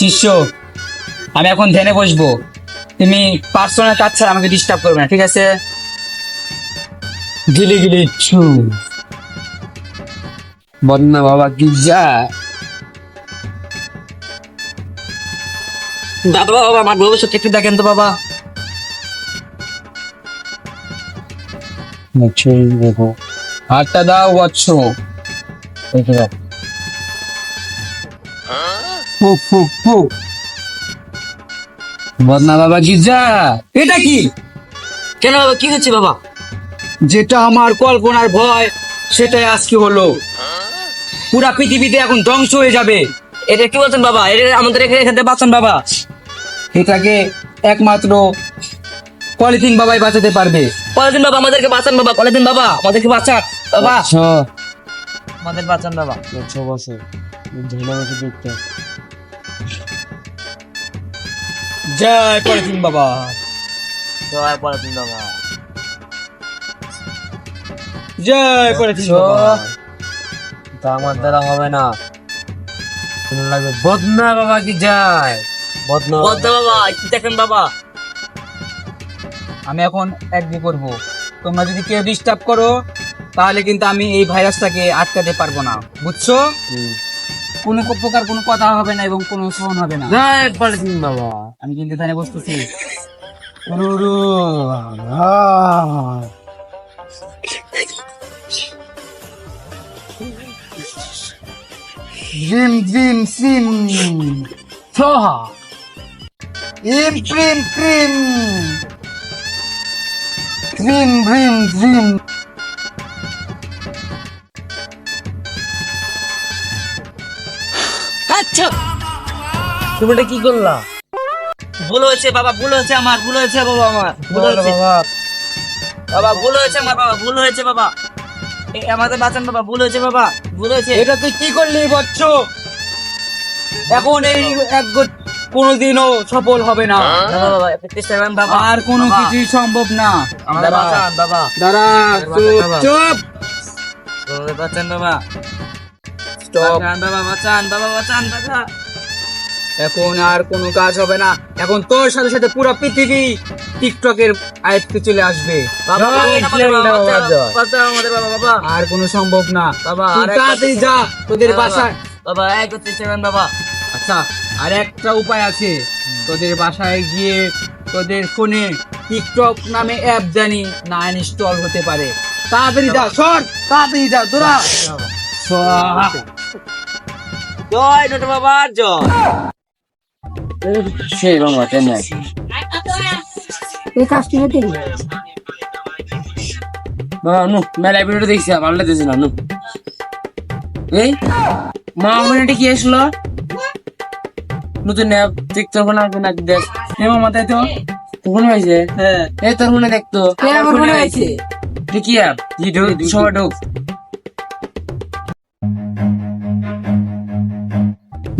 শিষ্য, আমি এখন ধ্যানে বসবো। তুমি পার্সোনাল কাজ ছাড়া আমাকে ডিস্টার্ব করবে না, ঠিক আছে? গিলি গিলি ছু। বদনা বাবা কি যা। বাবা বাবা আমার ভবিষ্যৎ একটু দেখেন তো বাবা। দেখো হাতটা দাও বৎস। বদনা বাবা কি যা। এটা কি? কেন বাবা, কি হচ্ছে বাবা? যেটা আমার কল্পনার ভয় সেটাই আজকে হলো। পুরা পৃথিবীতে এখন ধ্বংস হয়ে যাবে। এটা কি বলছেন বাবা? এটা আমাদের এখান থেকে বাঁচান বাবা। এটাকে একমাত্র পলিথিন বাবাই বাঁচাতে পারবে। পলিথিন বাবা আমাদেরকে বাঁচান বাবা, পলিথিন বাবা আমাদেরকে বাঁচান বাবা, আমাদের বাঁচান বাবা। জয় পলিথিন বাবা। জয় পলিথিন বাবা। জয় পলিথিন বাবা। তা আমার দ্বারা হবে না, লাগবে বদনা বাবা কি যায়। বদনা বাবা কি দেখেন বাবা। আমি এখন এগ্রি করব, তোমরা যদি কেউ ডিস্টার্ব করো তাহলে কিন্তু আমি এই ভাইরাসটাকে আটকাতে পারবো না, বুঝছো? কোনো প্রকার কোনো কথা হবে না এবং কোনো সহন হবে না। জয় পলিথিন বাবা। আমি কিন্তু এখানে বসতেছি। জিম জিম সিম সোহা ইম prime prime cream brim dream. আচ্ছা তুমি এটা কি করলা? ভুল হয়েছে বাবা, ভুল হয়েছে আমার, ভুল হয়েছে বাবা, আমার ভুল হয়েছে বাবা, ভুল হয়েছে আমার বাবা, ভুল হয়েছে বাবা। আমাদের বাঁচান বাবা, ভুল হয়েছে বাবা, ভুল হয়েছে। এটা তুই কি করলি বচ্চ? এখন এই কোনোদিনও সফল হবে না। বাবা বাবা চেষ্টা করেন বাবা, আর কোনো কিছুই সম্ভব না। আমাদের বাঁচান বাবা, দাঁড়া, চুপ চুপ। আমাদের বাঁচান বাবা, স্টপ। বাঁচান বাবা, বাঁচান বাবা, বাঁচান বাবা। এখন আর কোনো কাজ হবে না। এখন তোর সাথে সাথে পুরো পৃথিবী টিকটকের আয়ত্তে চলে আসবে। বাবা জয় আমাদের বাবা, বাবা, বাঁচান, জয়। বাঁচান আমাদের বাবা, বাবা আর কোনো সম্ভব না বাবা, তুই আর একটা তাড়াতাড়ি যা তোদের বাসায়। বাবা এক চেষ্টা করেন বাবা। আচ্ছা, আর একটা উপায় আছে। তোদের বাসায় গিয়ে তোদের ফোনে টিকটক নামে অ্যাপ জানি না ইনস্টল হতে পারে। তাড়াতাড়ি যা, সর, তাড়াতাড়ি যা তোরা। জয় নট বাবা, জয়। সেই বাবা চেন্নাই। এই কাজটি হতে বাবা নু মেলা ভিডিওটা দেখছি, ভালো লাগতেছে না নু। এই মা মিনিটে কি আসলো নতুন অ্যাপ টিকটক বানাবে নাকি দেখ। এ মামা তাই তো। কখন হয়েছে? হ্যাঁ, এই তোর মনে দেখতো আমার মনে হয়েছে কি অ্যাপ? সবাই ঢোক।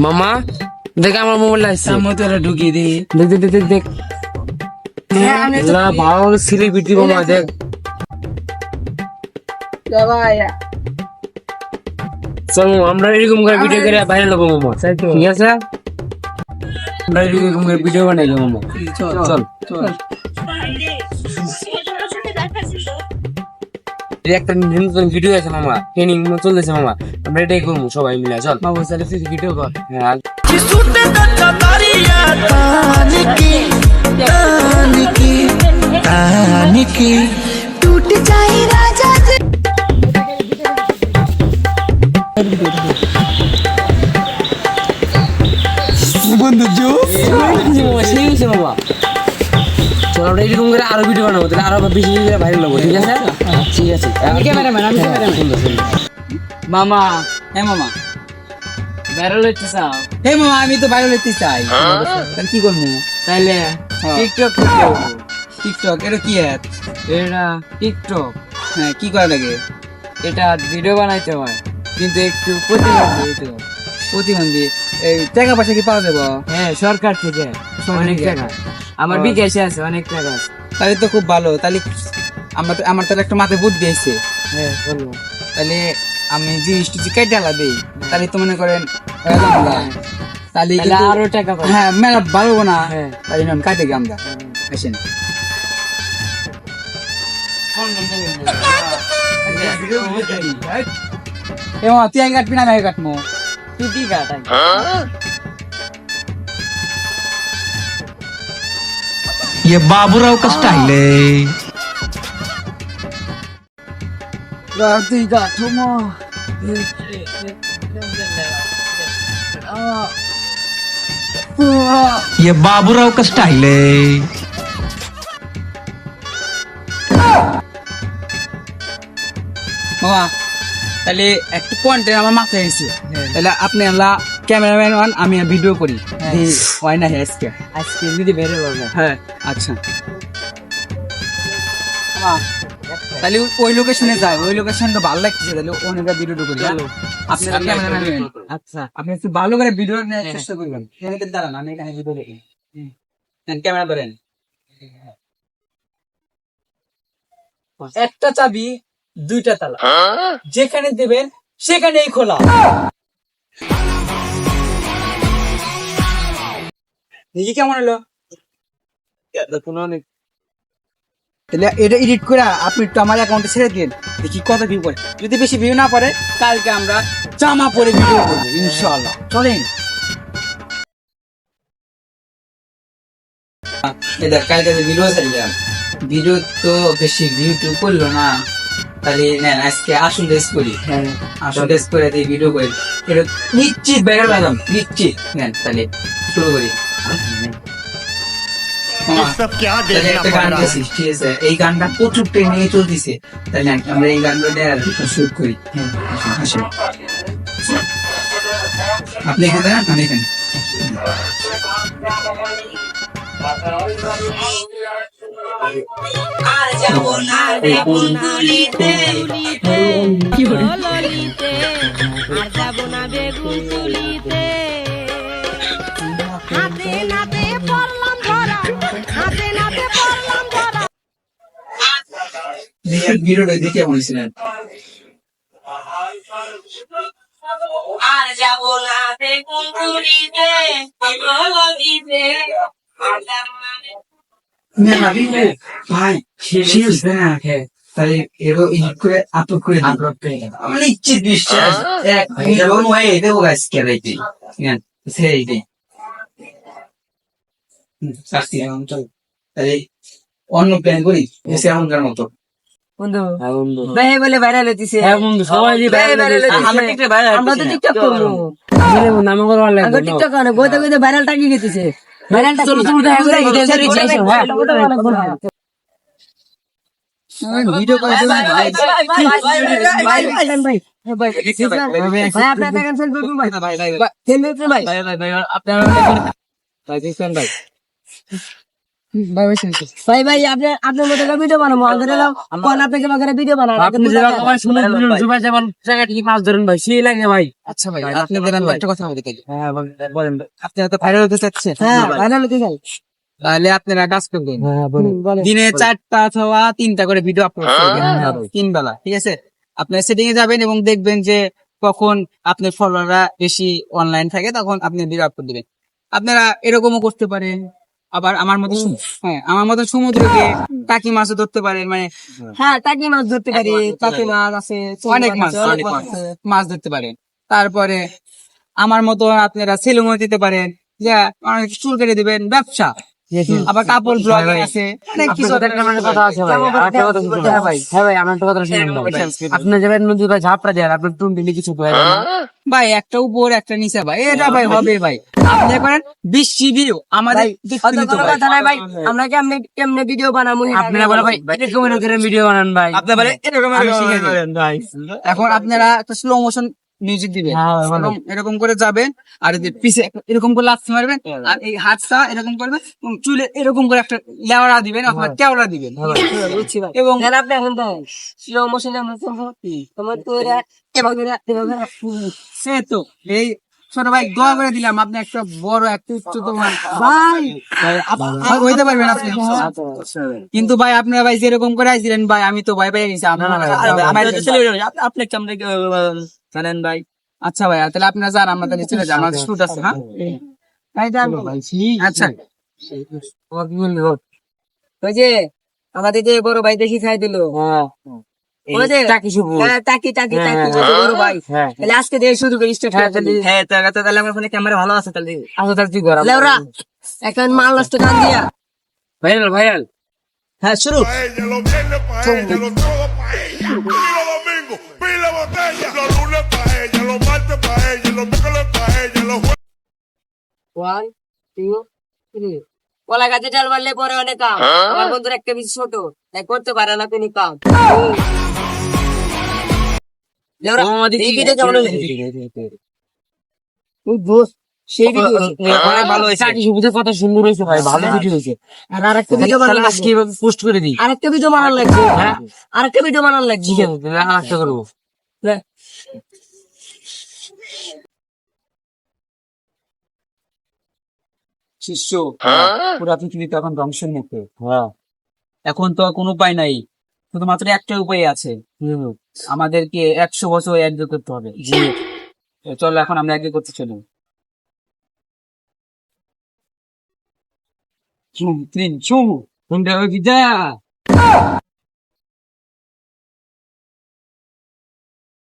মামা দেখ আমার মোবাইল আসছে, তার মতো এটা ঢুকিয়ে দিই। দেখ দেখ দেখ দেখ ভালো সেলিব্রিটি মামা দেখ। চল মামা, আমরা এরকম করে ভিডিও করে ভাইরাল হবো মামা, ঠিক আছে? আমরা এরকম করে ভিডিও বানাইলো মামা। চল চল চল। এই একটা নতুন ভিডিও আছে মামা, ট্রেনিং চলতেছে মামা, আমরা এটাই করবো সবাই মিলে। চল বাবু তাহলে তুই ভিডিও কর। হ্যাঁ टूट जाए राजा जे বন্ধু জো সেই হয়েছে মামা। চল আমরা এরকম করে আরো ভিডিও বানাবো, তাহলে আরো বেশি করে ভাইরাল হবো, ঠিক আছে? ঠিক আছে, আমি ক্যামেরাম্যান, আমি ক্যামেরাম্যান। সুন্দর সুন্দর। মামা, হ্যাঁ মামা, ভাইরাল হচ্ছে চাও হে মামা, আমি তো বাইরে যেতে চাই। তাহলে কি করবো? তাইলে হ্যাঁ। টিকটক করতে হবো। টিকটক এটা কি অ্যাপ? এটা টিকটক, হ্যাঁ, কি করা লাগে? এটা ভিডিও বানাইতে হয় কিন্তু একটু প্রতিবন্ধী হইতে হয়। প্রতিবন্ধী। এই টাকা পয়সা কি পাওয়া যাবে? হ্যাঁ সরকার থেকে অনেক থেকে? টাকা, আমার ও। বিকাশে আছে অনেক টাকা আছে। তাহলে তো খুব ভালো। তাহলে আমার তাহলে একটা মাথায় বুদ্ধি আছে। হ্যাঁ বলবো। তাহলে আমি জিনিসটা যে কেটে আলা দিই, তাহলে তো মনে করেন এরকম না। তাহলে তাহলে কিন্তু আরো টাকা পাবো। হ্যাঁ মেলা ভালো না হ্যাঁ। তাই নাম কাটে গিয়ে আমরা আসেন এমন তুই আগে কাটবি না আমি আগে কাটবো তুই কি কাটাই ये बाबूराव का स्टाइल है তুই কাটো মো ये बाबूराव का स्टाइल है মামা তাহলে একটা কন্টেন্ট আমার মাথায় এসেছে তাহলে আপনি আল্লাহ ক্যামেরাম্যান ওয়ান আমি ভিডিও করি হয় না আজকে আজকে যদি বের হবে হ্যাঁ আচ্ছা মামা তাহলে ওই লোকেশনে যাই ওই লোকেশনটা ভালো লাগছে তাহলে ওখানে ভিডিও করি চলো। আপনি ক্যামেরাম্যান আচ্ছা আপনি একটু ভালো করে ভিডিও নেওয়ার চেষ্টা করবেন এখানে দাঁড়ান আমি এখানে ভিডিও দেখি ক্যামেরা ধরেন একটা চাবি দুইটা তালা যেখানে দেবেন সেখানেই খোলা দেখি কেমন হলো তাহলে এটা এডিট করে আপনি একটু আমার অ্যাকাউন্টে ছেড়ে দিন দেখি কত ভিউ করে যদি বেশি ভিউ না পড়ে কালকে আমরা জামা পরে ভিডিও করবো ইনশাআল্লাহ চলেন এদের কালকে ভিডিও ছাড়লাম ভিডিও তো বেশি ভিউ টিউ করলো না তাহলে নেন আজকে আসুন রেস করি আসুন রেস করে দিয়ে ভিডিও করি এটা নিশ্চিত বেড়ে লাগাম নিশ্চিত নেন তাহলে শুরু করি তাহলে একটা গান গেছি ঠিক আছে এই গানটা প্রচুর ট্রেনে চলতেছে তাহলে আমরা এই গানটা শুট করি আসেন আপনি এখানে দাঁড়ান আমি এখানে আর যাব না রে কুলকুলিতে ললিতে আর যাব না বেগুন তুলিতে হাতে নাতে পড়লাম ধরা হাতে নাতে পড়লাম ধরা ভিডিওটা দেখে বলছিলেন আর যাব না বেগুন তুলিতে ললিতে আর যাব না ভাই শেষ না তাহলে এরও এডিট করে আপলোড করে আমার নিশ্চিত বিশ্বাস এক মিলিয়ন হয়ে দেবো গাছ কেরাইতে সেইটাই তাহলে অন্য প্ল্যান করি এসে এখনকার মতো বন্ধু ভাই বলে ভাইরাল হইতিছে হ্যাঁ বন্ধু সবাই যে ভাই viral হইতিছে। আমরা টিকটক ভাইরাল আমরা তো টিকটক করবো আসলে বন্ধু আমি করব আমরা লাগবে টিকটক করে বইতে বইতে ভাইরাল টাকি গেতিছে ভাইরাল টাকি চলো, চলো, দেখা করে ভিডিও করে যাইছো, হ্যাঁ। ভিডিও করে দেবেন ভাই ভাই আপনার দেখেন সেলফি ভাই সেলফি ভাই আপনারা ভাই দেখছেন ভাই ভাই ভাই আপনি আপনার মতো করে ভিডিও বানাবো আমাদের কোন আপনাকে বাগারে ভিডিও বানান আপনি যেটা কমাই শুনুন জুবাই যেমন জায়গা থেকে মাছ ধরেন ভাই সেই লাগে ভাই আচ্ছা ভাই আপনাদের আমি একটা কথা বলতে চাই হ্যাঁ বলেন আপনারা তো ভাইরাল হতে চাচ্ছেন হ্যাঁ ভাইরাল হতে চাই তাহলে আপনারা কাজ করবেন হ্যাঁ বলেন দিনে 4টা অথবা 3টা করে ভিডিও আপলোড করবেন 3 বেলা ঠিক আছে আপনার সেটিং এ যাবেন এবং দেখবেন যে কখন আপনার ফলোয়াররা বেশি অনলাইন থাকে তখন আপনি ভিডিও আপলোড দিবেন আপনারা এরকমও করতে পারেন আবার আমার মতো হ্যাঁ আমার মতো সমুদ্রকে টাকি মাছও ধরতে পারেন মানে হ্যাঁ টাকি মাছ ধরতে পারি টাকি মাছ আছে অনেক মাছ মাছ ধরতে পারেন তারপরে আমার মতো আপনারা সেলুনও দিতে পারেন যা অনেক চুল কেটে দিবেন ব্যবসা আবার কাপড় ব্লগ আছে অনেক কিছু কথা আছে ভাই একটা কথা শুনুন হ্যাঁ ভাই আমার একটা কথা শুনুন আপনি যাবেন নদী ভাই ঝাপটা দেন আপনার টুন দিলে কিছু হয় না ভাই একটা উপর একটা নিচে ভাই এটা ভাই হবে ভাই আপনি করেন 20 ভিডিও আমাদের অত বড় কথা নাই ভাই আমরা কেমনে কেমনে ভিডিও বানাবো আপনারা বলে ভাই এরকম এরকম ভিডিও বানান ভাই আপনি বলে এরকম আমি শিখে দিই ভাই এখন আপনারা একটা স্লো মোশন মিউজিক দিবেন হ্যাঁ, ভালো। এরকম করে যাবেন আর এদের পিছে এরকম করে লাথি মারবেন আর এই হাতটা এরকম করবেন এবং চুলে এরকম করে একটা লেওড়া দিবেন অথবা কেওড়া দিবেন বুঝছি ভাই এবং দেন আপনি এখন দেন স্লো মোশনে আমরা তোমার তো এভাবে সে তো এই ছোট ভাই দোয়া করে দিলাম আপনি একটা বড় একটা উচ্চতমান ভাই হইতে পারবেন আপনি কিন্তু ভাই আপনারা ভাই যেরকম করে আইছিলেন ভাই আমি তো ভয় পেয়ে গেছি আপনি কেমন জানেন ভাই আচ্ছা ভাই তাহলে আপনারা যান আমরা তাহলে চলে যান আমাদের শুট আছে হ্যাঁ আচ্ছা তোমার কি বললি বল? ওই যে আমাদের যে বড় ভাই দেখি খাই দিল হ্যাঁ ওই যে টাকি শুভ টাকি টাকি হ্যাঁ, টাকি হ্যাঁ, ওই যে বড় ভাই হ্যাঁ তাহলে আজকে দিয়ে শুরু করি স্টার্ট হ্যাঁ, তাহলে- হ্যাঁ তাহলে আমার ফোনে ক্যামেরা ভালো আছে তাহলে আচ্ছা তাহলে তুই কর লেওরা এখন মাল নষ্ট গান দিয়া ভাইরাল ভাইরাল হ্যাঁ শুরু Pa' ella, los viernes pa' ella, los sábados pa' ella, y los domingos, pila botella. Los lunes pa' ella, los martes pa' ella, los miércoles pa' ella, los jueves. 1 2 3 কলা গাছে ডাল মারলে পরে অনেক কাম আমার বন্ধুর একটা বেশি ছোট তাই করতে পারে না কোনো কাম লেওরা এই ভিডিও কেমন হয়েছে ওই দোস্ত সেই ভিডিও অনেক ভালো হয়েছে টাকি শুভতে কত সুন্দর হয়েছে ভাই ভালো ভিডিও হয়েছে আর আরেকটা ভিডিও তাহলে বানানো আজকে পোস্ট করে দিই আরেকটা ভিডিও বানানো লাগছে হ্যাঁ আরেকটা ভিডিও বানানো লাগছে ঠিক আছে তাহলে আরেকটা করবো শিষ্য পুরা পৃথিবী তো এখন ধ্বংসের মুখে হ্যাঁ এখন তো আর কোনো উপায় নাই, শুধুমাত্র একটা উপায় আছে, আমাদেরকে 100 বছর একযোগ করতে হবে। জি চলো এখন আমরা একযোগ করতে চলি। 2 3 2 কোনটা কি যা